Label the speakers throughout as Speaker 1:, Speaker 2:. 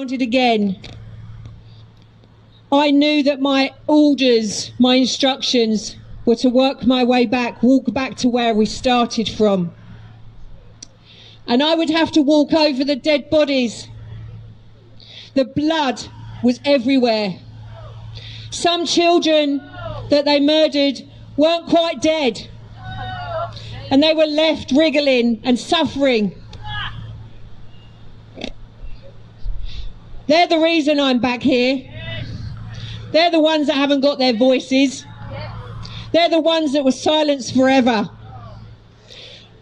Speaker 1: surrounded again. I knew that my orders, my instructions were to work my way back, walk back to where we started from. And I would have to walk over the dead bodies. The blood was everywhere. Some children that they murdered weren't quite dead. And they were left wriggling and suffering. They're the reason I'm back here. They're the ones that haven't got their voices. They're the ones that were silenced forever.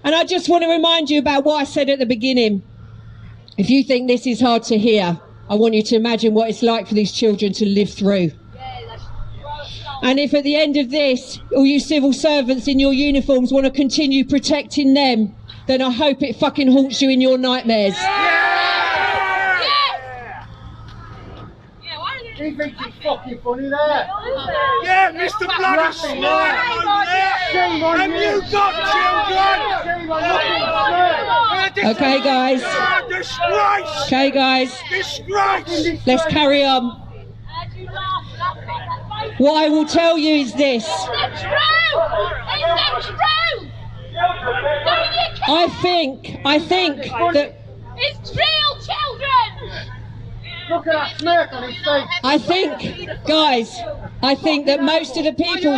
Speaker 1: And I just want to remind you about what I said at the beginning. If you think this is hard to hear, I want you to imagine what it's like for these children to live through. And if at the end of this, all you civil servants in your uniforms want to continue protecting them, then I hope it fucking haunts you in your nightmares.
Speaker 2: He thinks it's fucking funny there.
Speaker 3: Yeah, Mr. Bloody Slime over there.
Speaker 2: Shame on
Speaker 3: Have you got children?
Speaker 2: Shame on you.
Speaker 1: Okay, guys.
Speaker 3: Disgrace!
Speaker 1: Okay, guys.
Speaker 3: Disgrace!
Speaker 1: Let's carry on. What I will tell you is this.
Speaker 4: It's true! It's true!
Speaker 1: I think that
Speaker 4: It's real children!
Speaker 2: Look at that smirk on his face.
Speaker 1: I think that most of the people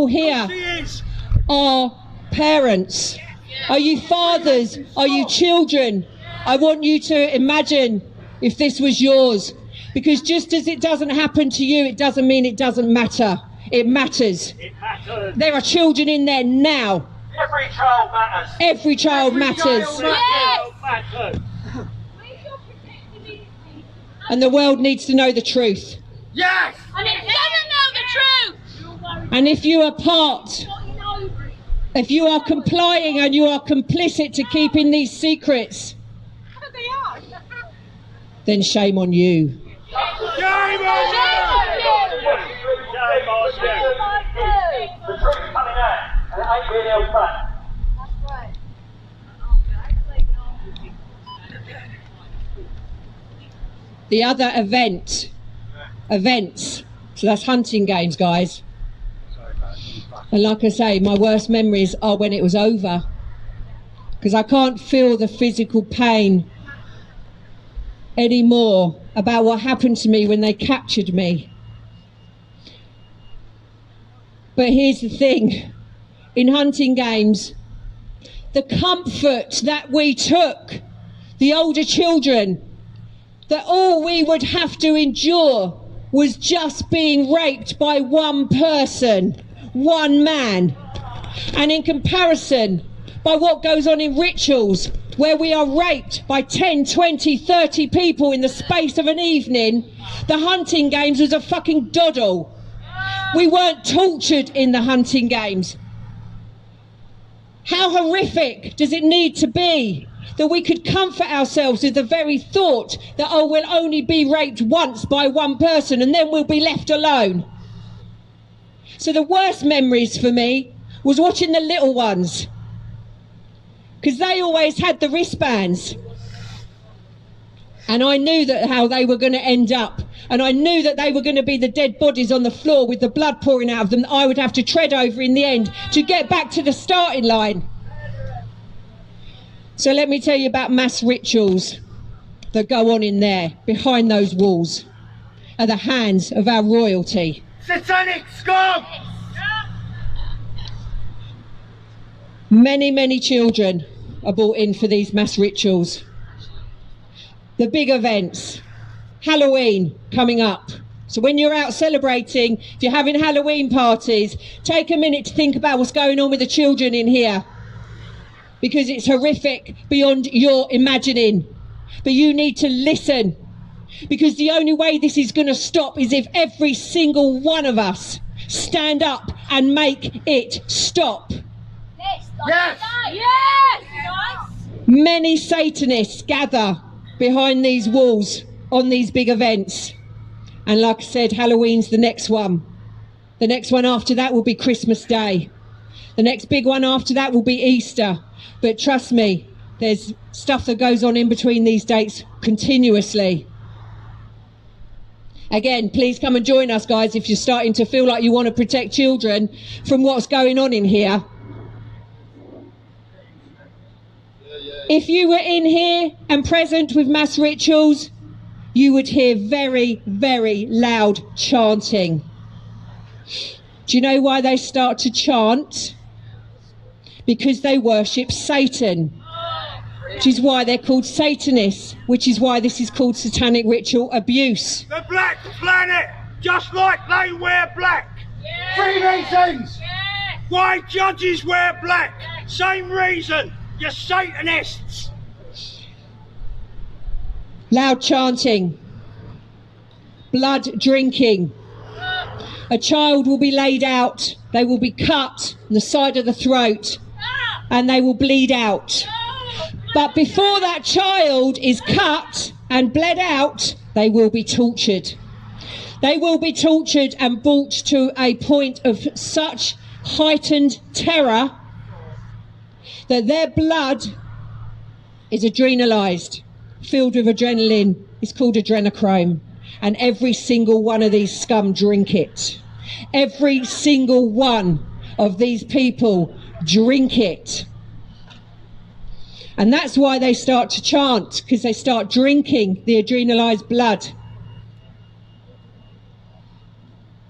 Speaker 1: here
Speaker 3: She is!
Speaker 1: are parents. Are you fathers? Are you children? I want you to imagine if this was yours. Because just as it doesn't happen to you, it doesn't mean it doesn't matter. It matters.
Speaker 3: It matters.
Speaker 1: There are children in there now.
Speaker 3: Every child matters.
Speaker 1: Every child matters.
Speaker 3: Child matters.
Speaker 1: And the world needs to know the truth.
Speaker 2: Yes!
Speaker 4: And it doesn't know the truth!
Speaker 1: And if you are part, if you are complying and you are complicit to keeping these secrets, then shame on you.
Speaker 3: Shame on you! Shame on you! The truth's coming out, and it ain't really held back.
Speaker 1: The other events, so that's hunting games, guys. And like I say, my worst memories are when it was over, because I can't feel the physical pain anymore about what happened to me when they captured me. But here's the thing, in hunting games, the comfort that we took, the older children, that all we would have to endure was just being raped by one person, one man. And in comparison, by what goes on in rituals, where we are raped by 10, 20, 30 people in the space of an evening, the hunting games was a fucking doddle. We weren't tortured in the hunting games. How horrific does it need to be that we could comfort ourselves with the very thought that, oh, we'll only be raped once by one person and then we'll be left alone. So the worst memories for me was watching the little ones, because they always had the wristbands. And I knew that how they were going to end up. And I knew that they were going to be the dead bodies on the floor with the blood pouring out of them that I would have to tread over in the end to get back to the starting line. So let me tell you about mass rituals that go on in there, behind those walls, at the hands of our royalty.
Speaker 2: Satanic scum!
Speaker 1: Many, many children are brought in for these mass rituals. The big events, Halloween coming up. So when you're out celebrating, if you're having Halloween parties, take a minute to think about what's going on with the children in here. Because it's horrific beyond your imagining. But you need to listen. Because the only way this is going to stop is if every single one of us stand up and make it stop.
Speaker 2: Yes!
Speaker 4: Yes!
Speaker 1: Many Satanists gather behind these walls on these big events. And like I said, Halloween's the next one. The next one after that will be Christmas Day. The next big one after that will be Easter. But trust me, There's stuff that goes on in between these dates continuously. Again, please come and join us, guys, if you're starting to feel like you want to protect children from what's going on in here. If you were in here and present with mass rituals, you would hear very, very loud chanting. Do you know why they start to chant? Because they worship Satan, which is why they're called Satanists, which is why this is called satanic ritual abuse.
Speaker 3: The Black Planet, just like they wear black.
Speaker 4: Yes.
Speaker 2: Freemasons!
Speaker 4: Yes.
Speaker 3: Why judges wear black? Same reason, you're Satanists.
Speaker 1: Loud chanting, blood drinking. A child will be laid out, they will be cut on the side of the throat, and they will bleed out. But before that child is cut and bled out, they will be tortured. They will be tortured and brought to a point of such heightened terror that their blood is adrenalised, filled with adrenaline. It's called adrenochrome. And every single one of these scum drink it. Every single one of these people drink it. And that's why they start to chant, because they start drinking the adrenalised blood.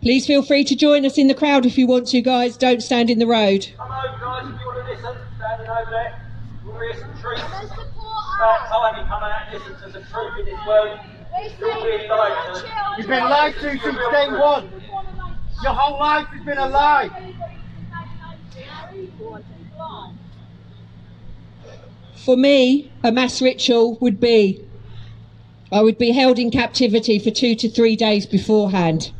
Speaker 1: Please feel free to join us in the crowd if you want to, guys. Don't stand in the road.
Speaker 3: Come over, guys, if you want to listen, standing over there. We'll hear some truth.
Speaker 4: They support
Speaker 3: About
Speaker 4: us.
Speaker 3: time you come out and listen to some truth in this world.
Speaker 4: They say
Speaker 3: You're being lied to.
Speaker 2: You've been lied to since day one. Your whole life has been a lie.
Speaker 1: For me, a mass ritual would be, I would be held in captivity for 2 to 3 days beforehand.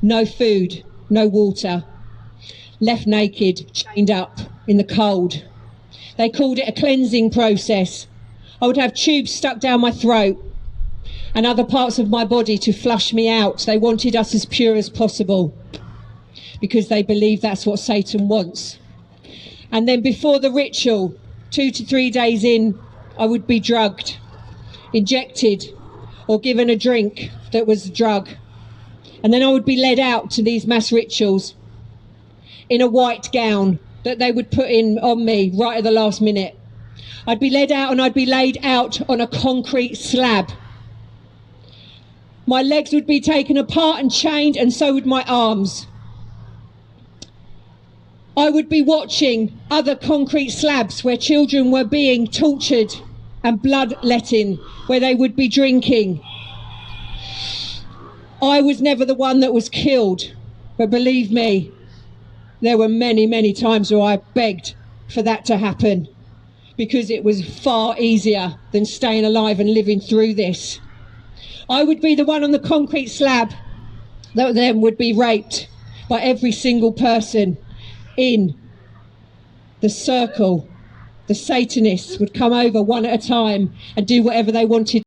Speaker 1: No food, no water, left naked, chained up in the cold. They called it a cleansing process. I would have tubes stuck down my throat and other parts of my body to flush me out. They wanted us as pure as possible because they believe that's what Satan wants. And then before the ritual, 2 to 3 days in, I would be drugged, injected, or given a drink that was a drug. And then I would be led out to these mass rituals in a white gown that they would put in on me right at the last minute. I'd be led out and I'd be laid out on a concrete slab. My legs would be taken apart and chained, and so would my arms. I would be watching other concrete slabs where children were being tortured and bloodletting, where they would be drinking. I was never the one that was killed, but believe me, there were many, many times where I begged for that to happen because it was far easier than staying alive and living through this. I would be the one on the concrete slab that then would be raped by every single person in the circle. The Satanists would come over one at a time and do whatever they wanted.